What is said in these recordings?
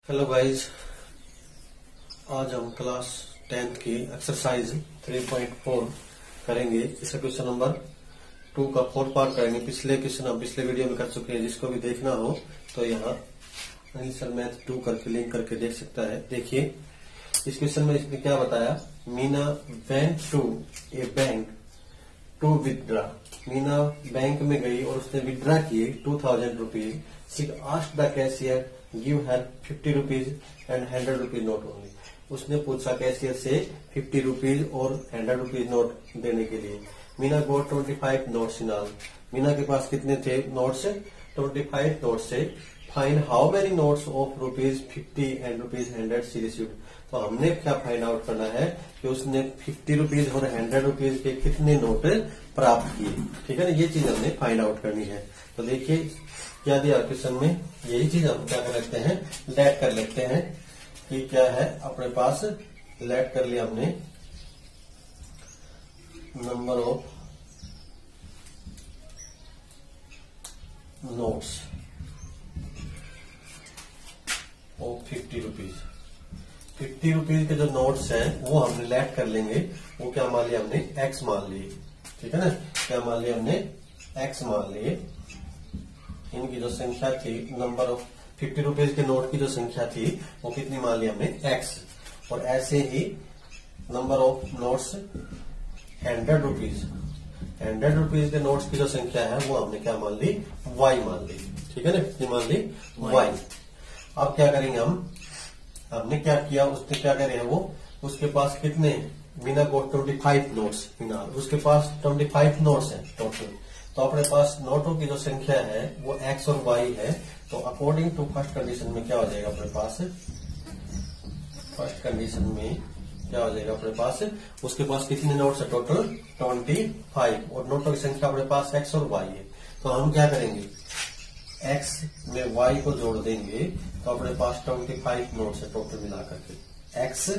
Hello guys, आज हम class 10th की एक्सरसाइज 3.4 करेंगे। इसका क्वेश्चन नंबर 2 का 4 पार्ट करेंगे। पिछले क्वेश्चन हम पिछले वीडियो में कर चुके हैं। जिसको भी देखना हो तो यहाँ सर मैथ 2 करके लिंक करके देख सकता है। देखिए इस क्वेश्चन में इसने क्या बताया। Meena went to a bank to withdraw. Meena bank में गई और उसने विदड्रा किए 2000 rupees. She asked the cashier give her 50 rupees and 100 rupees note only. उसने पूछा कैशियर से 50 रुपीज और 100 रुपीज नोट देने के लिए। मीना गोट 25 नोट्स इन ऑल। मीना के पास कितने थे नोट्स? 25 नोट्स से find how many notes of rupees 50 and rupees 100 she received. तो हमने क्या फाइंड आउट करना है कि उसने 50 रुपीज और 100 रुपीज के कितने नोट प्राप्त किए। ठीक है ना, ये चीज हमने फाइंड आउट करनी है। तो देखिए क्या दिया क्वेश्चन में, यही चीज हम क्या कर लेते हैं, लेट कर लेते हैं कि क्या है अपने पास। लेट कर लिया हमने number of notes of 50 rupees. 50 rupees के जो नोट्स हैं वो हमने लेट कर लेंगे। वो क्या मान लिया हमने, एक्स मान लिए। ठीक है ना, क्या मान लिया हमने, एक्स मान लिए। इनकी जो संख्या थी नंबर ऑफ 50 रुपीज के नोट की जो संख्या थी वो कितनी मान ली हमने, एक्स। और ऐसे ही number of notes 100 rupees, 100 rupees के नोट्स की जो संख्या है वो हमने क्या मान ली, वाई मान ली। ठीक है ना, कितनी मान ली, वाई। अब क्या करेंगे हम, हमने क्या किया, उसने क्या करे वो, उसके पास कितने, मीना को 25 नोट्स, मीना उसके पास 25 नोट्स है टोटल। तो अपने पास नोटों की जो संख्या है वो एक्स और वाई है। तो अकॉर्डिंग टू फर्स्ट कंडीशन में क्या हो जाएगा अपने पास, फर्स्ट कंडीशन में क्या हो जाएगा अपने पास, उसके पास कितने नोट्स है टोटल 25 और नोटों की संख्या अपने पास एक्स और वाई है। तो हम क्या करेंगे, एक्स में वाई को जोड़ देंगे तो अपने पास 25 नोट्स है टोटल मिलाकर के, एक्स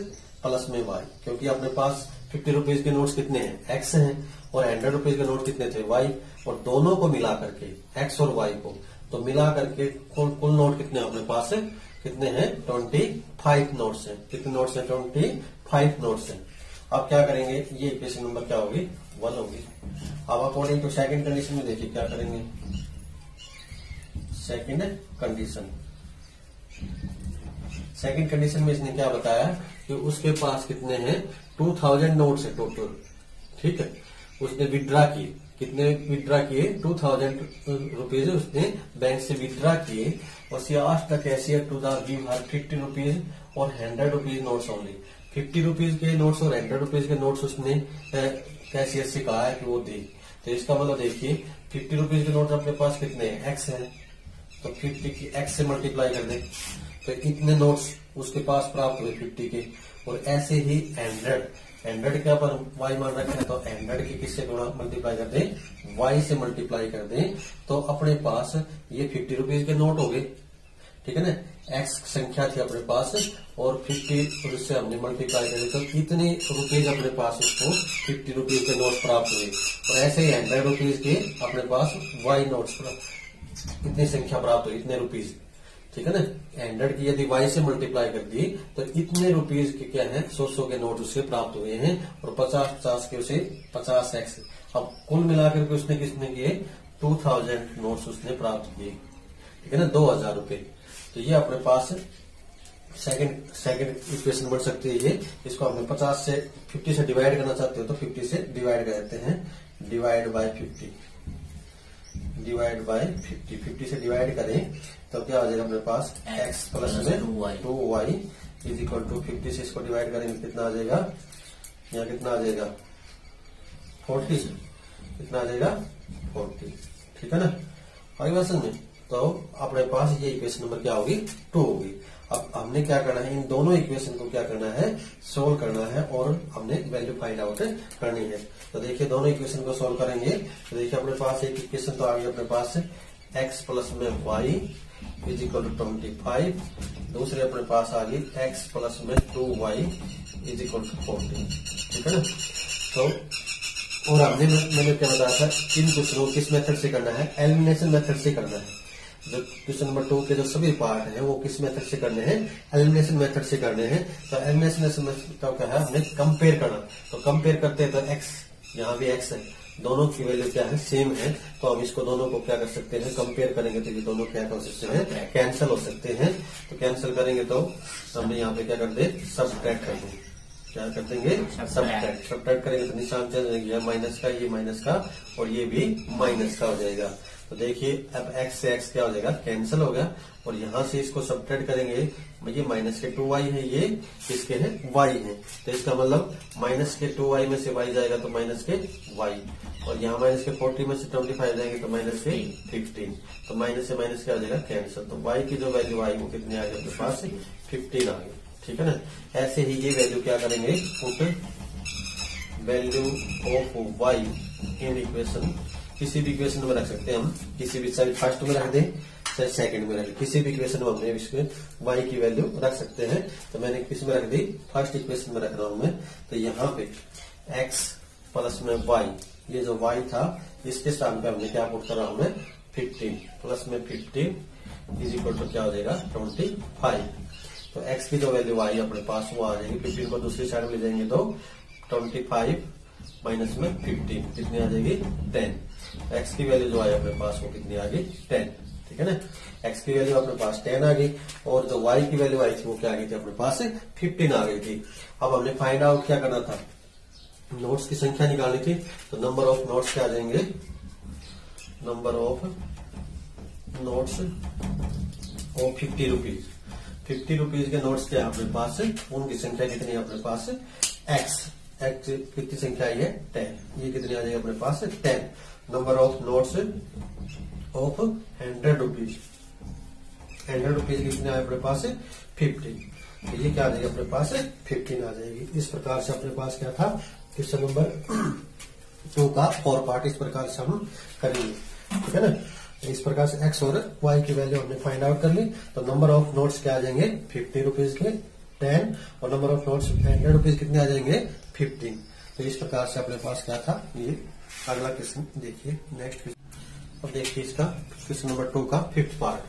प्लस में वाई। क्योंकि अपने पास 50 रुपीज के नोट्स कितने हैं, एक्स हैं, और 100 रुपीज के नोट कितने थे, वाई। और दोनों को मिला करके, एक्स और वाई को तो मिला करके कुल नोट कितने अपने पास है, कितने हैं, 25 नोट्स हैं। कितने नोट्स हैं, 25 नोट्स हैं। अब क्या करेंगे, ये इक्वेशन नंबर क्या होगी, 1 होगी। अब अकॉर्डिंग टू सेकंड कंडीशन में देखिए क्या करेंगे, सेकंड कंडीशन। सेकंड कंडीशन में इसने क्या बताया कि उसके पास कितने हैं, 2000 नोट्स है टोटल। ठीक है, उसने विड्रा किए, कितने विड्रा किए, 2000 रुपीज उसने बैंक से विड्रा किए। और she asked the cashier to the give her 50 rupees और 100 रुपीज नोट्स ओनली। 50 रुपीज के नोट्स और 100 रुपीज के नोट्स उसने कैशियर से कहा है कि वो दे। तो इसका मतलब देखिए 50 रुपीज के नोट अपने पास कितने हैं, एक्स है, तो 50 की एक्स से मल्टीप्लाई कर दें तो इतने नोट्स उसके पास प्राप्त हुए 50 के। और ऐसे ही 100 क्या पर वाई मान रखा है, तो 100 की किससे गुणा मल्टीप्लाई कर दें, वाई से मल्टीप्लाई कर दें तो अपने पास ये 50 रुपीज के नोट हो गए। ठीक है ना, एक्स संख्या थी अपने पास और 50 और इससे हमने मल्टीप्लाई करें तो कितने रुपीज अपने पास उसको 50 रुपीज के नोट प्राप्त हुए। और ऐसे ही 100 रुपीज के अपने पास वाई नोट्स कितनी संख्या प्राप्त हुई, इतने रुपीज। ठीक है ना, 100 की यदि वाई से मल्टीप्लाई कर दी तो इतने रुपीज के क्या है, 100 के नोट उससे प्राप्त हुए हैं। और 50 के उसे 50 एक्स। अब कुल मिलाकर के उसने किसने किए, 2000 नोट्स उसने प्राप्त किए। ठीक है ना, 2000 रुपए। तो ये अपने पास सेकंड इक्वेशन बन सकती है। ये इसको हमने 50 से 50 से डिवाइड करना चाहते हो तो 50 से डिवाइड कर देते हैं, डिवाइड बाय 50, डिवाइड बाय 50 से डिवाइड करें तो क्या आ जाएगा अपने पास, x प्लस में 2y इज इक्वल टू 50 से इसको डिवाइड करेंगे कितना आ जाएगा, यहाँ कितना आ जाएगा 40, कितना आ जाएगा 40। ठीक है ना, आगे बात समझ में। तो अपने पास ये इक्वेशन नंबर क्या होगी, 2 होगी। अब हमने क्या करना है, इन दोनों इक्वेशन को क्या करना है, सोल्व करना है और हमने वैल्यू फाइंड आउट करनी है। तो देखिए दोनों इक्वेशन को सोल्व करेंगे तो देखिए अपने पास एक इक्वेशन तो आ गई अपने पास x प्लस में y इज इक्वल टू 25। दूसरे अपने पास आ गई x प्लस में 2y इज इक्वल टू 40। ठीक है ना, तो और हमने मैंने क्या बताया था, इन क्वेश्चनों को किस मेथड से करना है, एलिमिनेशन मेथड से करना है। जो क्वेश्चन नंबर 2 के जो सभी पार्ट हैं वो किस मेथड से करने हैं, एलिमिनेशन मेथड से करने हैं। तो एलिमिनेशन मेथड क्या है, हमें कंपेयर करना। तो कंपेयर करते हैं तो एक्स, यहाँ भी एक्स है, दोनों की वैल्यू क्या है, सेम है। तो हम इसको दोनों को क्या कर सकते हैं, कंपेयर करेंगे तो ये दोनों क्या हो सकते हैं, कैंसिल हो सकते हैं। तो कैंसिल करेंगे तो हमने यहाँ पे क्या कर दे, सब्ट्रैक्ट कर देंगे। क्या कर देंगे, सब्ट्रैक्ट करेंगे तो निशान चेंज हो जाएगा, माइनस का, ये माइनस का और ये भी माइनस का हो जाएगा। तो देखिए अब x से x क्या हो जाएगा, कैंसिल हो गया। और यहाँ से इसको सब्ट्रैक्ट करेंगे, ये माइनस के 2y है, ये किसके हैं, y है। तो इसका मतलब माइनस के 2y में से y जाएगा तो माइनस के y, और यहाँ माइनस के 40 में से 25 जाएंगे तो माइनस के 15। तो माइनस से माइनस क्या हो जाएगा, कैंसिल। तो y की जो वैल्यू आई वो कितनी आ गई अपने पास, 15 आ गई। ठीक है ना। ऐसे ही ये वैल्यू क्या करेंगे, put value of y in equation, किसी भी इक्वेशन में रख सकते हैं हम, किसी भी, चाहे फर्स्ट में रख दें चाहे सेकंड में रख दें, किसी भी इक्वेशन में हमने इसमें y की वैल्यू रख सकते हैं। तो मैंने किस में रख दी, फर्स्ट इक्वेशन में रख रहा हूं मैं। तो यहाँ पे x प्लस में y, ये जो y था इसके स्थान पे हमने क्या पुट कर रहा हूं मैं, 15 प्लस में 15 इज इक्वल टू क्या हो जाएगा, 25। तो x की जो वैल्यू आई अपने पास वो आ जाएगी, 15 को दूसरी साइड में ले जाएंगे तो 25 माइनस में 15 कितनी आ जाएगी, 10। x की वैल्यू जो आई अपने पास वो कितनी आ गई, 10। ठीक है ना। x की वैल्यू अपने पास 10 आ गई और जो y की वैल्यू आई थी वो क्या आ गई थी अपने पास, 15 आ गई थी। अब हमने फाइंड आउट क्या करना था, नोट्स की संख्या निकालनी थी। तो नंबर ऑफ नोट्स क्या आ जाएंगे, नंबर ऑफ नोट्स और 50 रुपीज, 50 रुपीज के नोट्स क्या है अपने पास, उनकी संख्या कितनी है अपने पास, x कितनी संख्या आई है, 10। ये कितनी आ जाएगी अपने पास, 10। Number of notes of 100 rupees, 100 rupees कितने आए अपने पास, 50। तो ये क्या आ जाएगी अपने पास, 15 आ जाएगी। इस प्रकार से अपने पास क्या था, क्वेश्चन नंबर 2 का 4 पार्ट इस प्रकार से हम करेंगे। ठीक है ना। इस प्रकार से x और y की वैल्यू हमने फाइंड आउट कर ली। तो नंबर ऑफ नोट्स क्या आ जाएंगे, 50 रुपीज के 10, और नंबर ऑफ नोट्स 100 रुपीज कितने आ जाएंगे, 15। तो इस प्रकार से अपने पास क्या था, ये अगला क्वेश्चन देखिए, नेक्स्ट क्वेश्चन। अब देखिए इसका क्वेश्चन नंबर 2 का 5th पार्ट।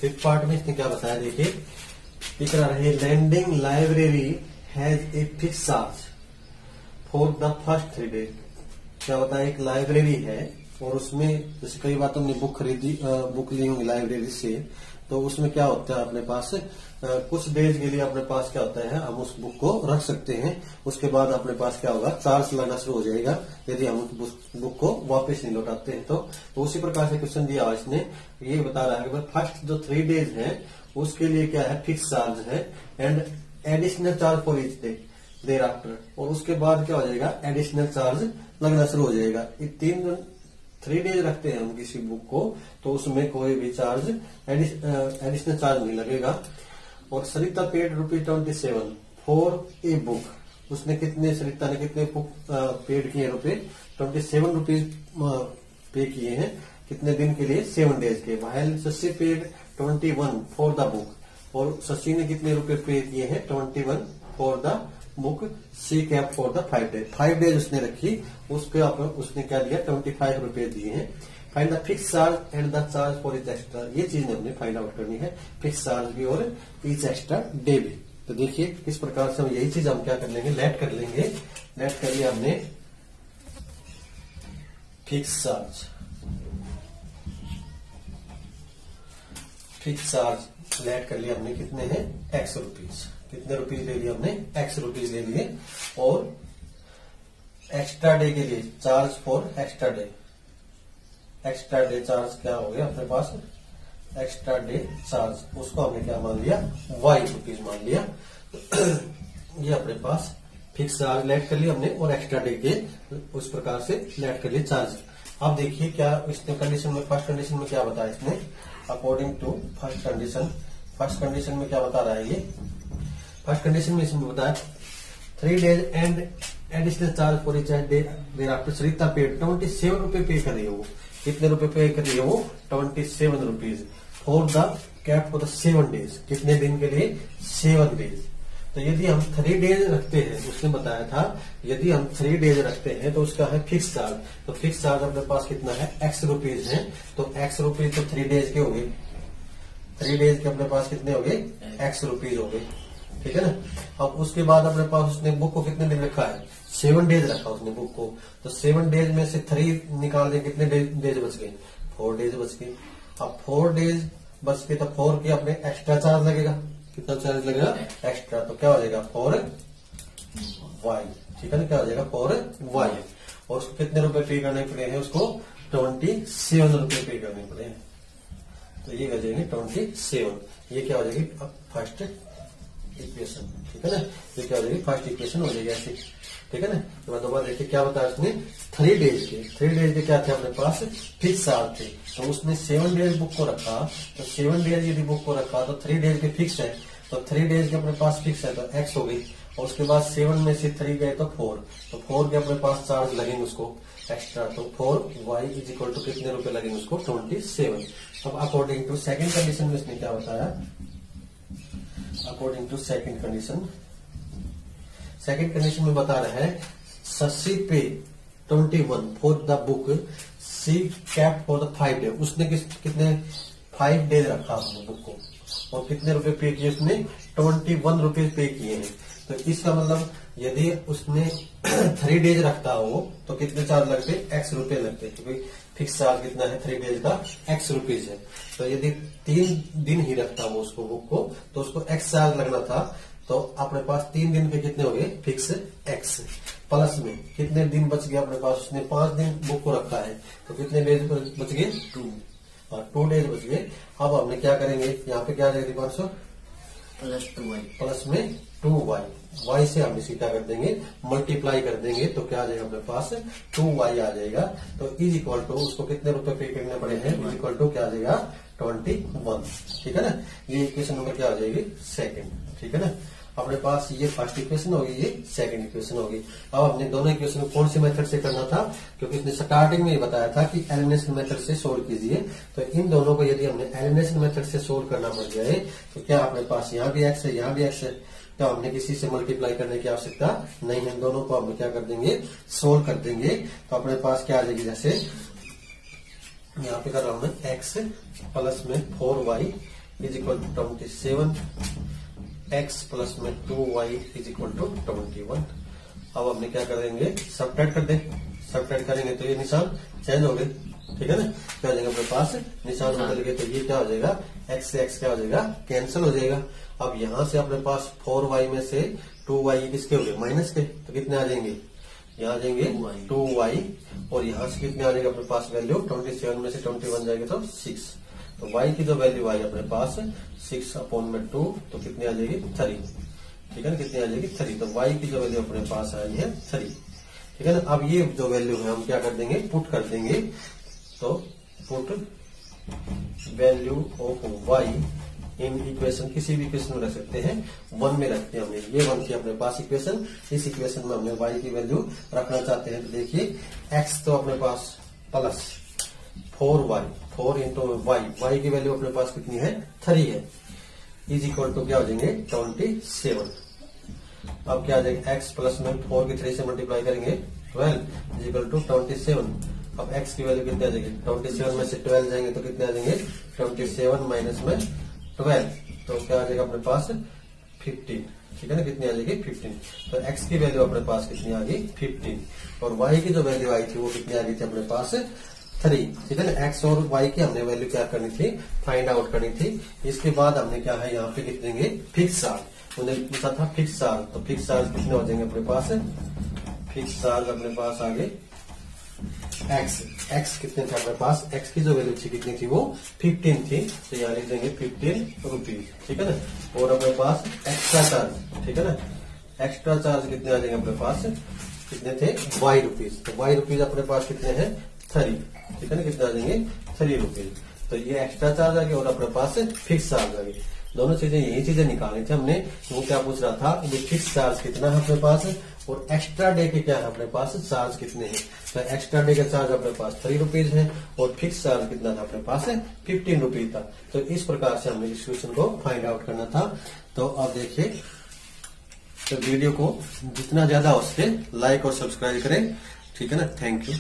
5th पार्ट में इसने क्या बताया, देखिए दिख रहा है, lending library has a fix charge for the first 3 days. क्या बताया, एक लाइब्रेरी है और उसमें जैसे कई बार तुमने बुक खरीदी, बुक ली होंगी लाइब्रेरी से, तो उसमें क्या होता है अपने पास, कुछ डेज के लिए अपने पास क्या होता है, हम उस बुक को रख सकते हैं। उसके बाद अपने पास क्या होगा, चार्ज लगना शुरू हो जाएगा यदि हम उस बुक को वापस नहीं लौटाते हैं। तो उसी प्रकार से क्वेश्चन दिया इसने, ये बता रहा है कि फर्स्ट जो 3 डेज है उसके लिए क्या है, फिक्स चार्ज है and additional charge for each day there after. और उसके बाद क्या हो जाएगा, एडिशनल चार्ज लगना शुरू हो जाएगा। 3 डेज रखते हैं हम किसी बुक को तो उसमें कोई भी चार्ज, एडिशनल चार्ज नहीं लगेगा। और सरिता पेड ₹27 फॉर ए बुक। उसने कितने, सरिता ने कितने बुक पेड किए, ₹27 पे किए हैं, कितने दिन के लिए, 7 डेज के। While Shashi paid 21 for the book. और शशि ने कितने रुपए पे किए हैं, 21 for the book. She kept for the 5 days, 5 days उसने रखी, उसके उसने क्या दिया, 25 रुपए दिए हैं। Find the fix charge and the charge for each extra. ये चीज हमने फाइंड आउट करनी है, फिक्स चार्ज भी और इच एक्स्ट्रा डे भी। तो देखिए इस प्रकार से हम यही चीज हम क्या कर लेंगे, लेट कर लेंगे। लेट कर लिया हमने fix charge, fix charge let कर लिया हमने, कितने हैं, x रुपीज। कितने रुपीज ले लिए हमने, x रुपीज ले लिए। और एक्स्ट्रा डे के लिए charge for extra day, extra day charge क्या हो गया अपने पास, एक्स्ट्रा डे चार्ज, उसको हमने क्या मान लिया, y रुपीज मान लिया। ये अपने पास फिक्स चार्ज लेट कर लिया हमने और एक्स्ट्रा डे के उस प्रकार से लेट कर लिए चार्ज। अब देखिए क्या इसने कंडीशन में, फर्स्ट कंडीशन में क्या बताया इसने, according to first condition. First condition में क्या बता रहा है, ये फर्स्ट कंडीशन में इसमें बताया 3 days and additional charge for each day there after Sarita paid 27 रुपए पे कर रही है वो। कितने रुपए पे कर रही है वो, 27 rupees for the cap for the 7 days. कितने दिन के लिए, 7 डेज। तो यदि हम 3 डेज रखते हैं, उसने बताया था यदि हम 3 डेज रखते हैं तो उसका है फिक्स चार्ज। तो फिक्स चार्ज अपने पास कितना है, x रुपीज है। तो x रुपीज तो 3 डेज के हो गए, 3 डेज के अपने पास कितने हो गए, एक्स रुपीज हो गए, ठीक है ना। अब उसके बाद अपने पास उसने बुक को कितने दिन रखा है, 7 डेज रखा उसने बुक को, तो 7 डेज में से 3 निकाल दे, कितने डेज बच गए, 4 डेज बच गए। अब 4 डेज बच गए तो 4 के अपने एक्स्ट्रा चार्ज लगेगा, कितना चार्ज लगेगा एक्स्ट्रा, तो क्या हो जाएगा 4y, ठीक है ना, क्या हो जाएगा 4y, और उसको कितने रुपए पे करने पड़े हैं, उसको 27 रुपए पे करने पड़े हैं, तो ये हो जाएंगे 27, ये क्या हो जाएगी अब फर्स्ट इक्वेशन, ठीक है ना, ये क्या हो जाएगी फर्स्ट इक्वेशन हो जाएगी ऐसे, ठीक है ना। तो दोबारा देखिए क्या बताया उसने, 3 डेज के क्या थे अपने पास, फिक्स आवर्स थे, तो उसने 7 डेज बुक को रखा, तो 7 डेज यदि बुक को रखा तो 3 डेज के फिक्स है, तो 3 डेज के अपने पास फिक्स है तो एक्स हो गई, और उसके बाद 7 में से 3 गए तो 4, तो 4 के अपने पास चार्ज लगेंगे उसको एक्स्ट्रा, तो 4y इज इक्वल टू कितने रुपए लगेंगे उसको 27। अब अकॉर्डिंग टू सेकंड कंडीशन में इसने क्या बताया, अकॉर्डिंग टू सेकंड कंडीशन में बता रहा है Shashi pay 21 for the book, she kept for the 5 day, उसने कितने 5 डेज रखा अपने बुक को, और कितने रुपए पे किए उसने 21 रुपए पे किए हैं, तो इसका मतलब यदि उसने 3 डेज रखता हो तो कितने चार्ज लगते, एक्स रुपए लगते, क्योंकि फिक्स चार्ज कितना है 3 डेज का एक्स रुपीज है, तो यदि 3 दिन ही रखता हो उसको बुक को तो उसको एक्स चार्ज लगना था, तो अपने पास 3 दिन पे कितने हो गए फिक्स एक्स, प्लस में कितने दिन बच गया अपने पास, उसने 5 दिन बुक को रखा है तो कितने डेज बच गए 2 डेज बच गए। अब हमने क्या करेंगे, यहाँ पे क्या आ जाएगी 500 प्लस में 2y, y से हम इसे क्या कर देंगे मल्टीप्लाई कर देंगे, तो क्या आ जाएगा अपने पास 2y आ जाएगा, तो इज इक्वल टू उसको कितने रुपए पे करने पड़े हैं, इज इक्वल टू क्या आ जाएगा 21, ठीक है ना। ये इक्वेशन नंबर क्या आ जाएगी सेकंड, ठीक है ना। अपने पास ये फर्स्ट इक्वेशन होगी, ये सेकंड इक्वेशन होगी। अब हमने दोनों इक्वेशन को कौन से मेथड से करना था, क्योंकि इसने स्टार्टिंग में ही बताया था कि एलिमिनेशन मेथड से सोल्व कीजिए, तो इन दोनों को यदि हमने एलिमिनेशन मेथड से सोल्व करना पड़ जाए तो क्या अपने पास यहाँ भी एक्स है यहाँ भी एक्स है, तो हमने किसी से मल्टीप्लाई करने की आवश्यकता नहीं है, दोनों को हम क्या कर देंगे सोल्व कर देंगे, तो अपने पास क्या आ जाएगी, जैसे यहाँ पे कर रहा हूं मैं एक्स प्लस में 4y is equal to 27, X plus में 2y इज इक्वल टू 21। अब हमने क्या करेंगे सबट्रैक्ट कर दे, सबट्रैक्ट करेंगे तो ये निशान चेंज हो गए, ठीक है ना, क्या हो जाएगा अपने पास निशान बदल गए, तो ये क्या हो जाएगा एक्स से एक्स क्या हो जाएगा कैंसिल हो जाएगा। अब यहाँ से अपने पास 4y में से 2y किसके हो गए माइनस के, तो कितने आ जाएंगे, यहाँ आ जाएंगे 2y, और यहाँ से कितने आ जाएगा अपने पास वैल्यू 27 में से 21 जाएंगे तो 6, तो y की जो वैल्यू आई अपने पास 6/2, तो कितनी आ जाएगी 3, ठीक है ना, कितनी आ जाएगी 3, तो y की जो वैल्यू अपने पास आई है 3, ठीक है ना। अब ये जो वैल्यू है हम क्या कर देंगे पुट कर देंगे, तो put value of y in equation, किसी भी इक्वेशन में रख सकते हैं, 1 में रखते हैं हमने, ये 1 थी अपने पास इक्वेशन, इस इक्वेशन में हमने y की वैल्यू रखना चाहते हैं, तो देखिए x तो अपने पास प्लस 4y, 4 इंटू y की वैल्यू अपने पास कितनी है 3 है, इज इक्वल टू क्या हो जाएंगे 27। अब क्या आ जाएगा x प्लस में 4 की 3 से मल्टीप्लाई करेंगे 12 इज इक्वल टू 27। अब x की वैल्यू कितनी आ जाएगी 27 में से 12 जाएंगे तो कितने आ जाएंगे 27 माइनस में 12, तो क्या आ जाएगा अपने पास 15, ठीक है ना, कितनी आ जाएगी 15, तो x की वैल्यू अपने पास कितनी आ गई 15, और y की जो वैल्यू आई थी वो कितनी आ गई थी अपने पास 3, ठीक है ना। x और y की हमने वैल्यू क्या करनी थी फाइंड आउट करनी थी। इसके बाद हमने क्या है यहाँ पे लिख देंगे फिक्स चार्ज, उन्हें पूछा था फिक्स चार्ज, तो फिक्स चार्ज कितने हो जाएंगे अपने पास, फिक्स चार्ज अपने पास आगे x कितने थे अपने पास, x की जो वैल्यू थी कितनी थी वो 15 थी, तो यहाँ लिख देंगे 15 रुपीज, ठीक है ना। और अपने पास एक्स्ट्रा चार्ज, ठीक है ना, एक्स्ट्रा चार्ज कितने आ जाएंगे अपने पास, कितने थे y रुपीज, तो y रुपीज अपने पास कितने हैं 3, ठीक है ना, कितने आ जाएंगे 3 रुपीज, तो ये एक्स्ट्रा चार्ज आ गया और अपने पास फिक्स चार्ज आ गई, दोनों चीजें यही चीजें निकालनी थी हमने। वो क्या पूछ रहा था ये फिक्स चार्ज कितना है अपने पास और एक्स्ट्रा डे के क्या है अपने पास चार्ज कितने हैं, तो एक्स्ट्रा डे का चार्ज अपने पास 3 रुपीज है और फिक्स चार्ज कितना था अपने पास 15 रुपीज था। तो इस प्रकार से हमने इस क्वेश्चन को फाइंड आउट करना था। तो अब देखिए, तो वीडियो को जितना ज्यादा हो सके लाइक और सब्सक्राइब करें, ठीक है ना। Thank you.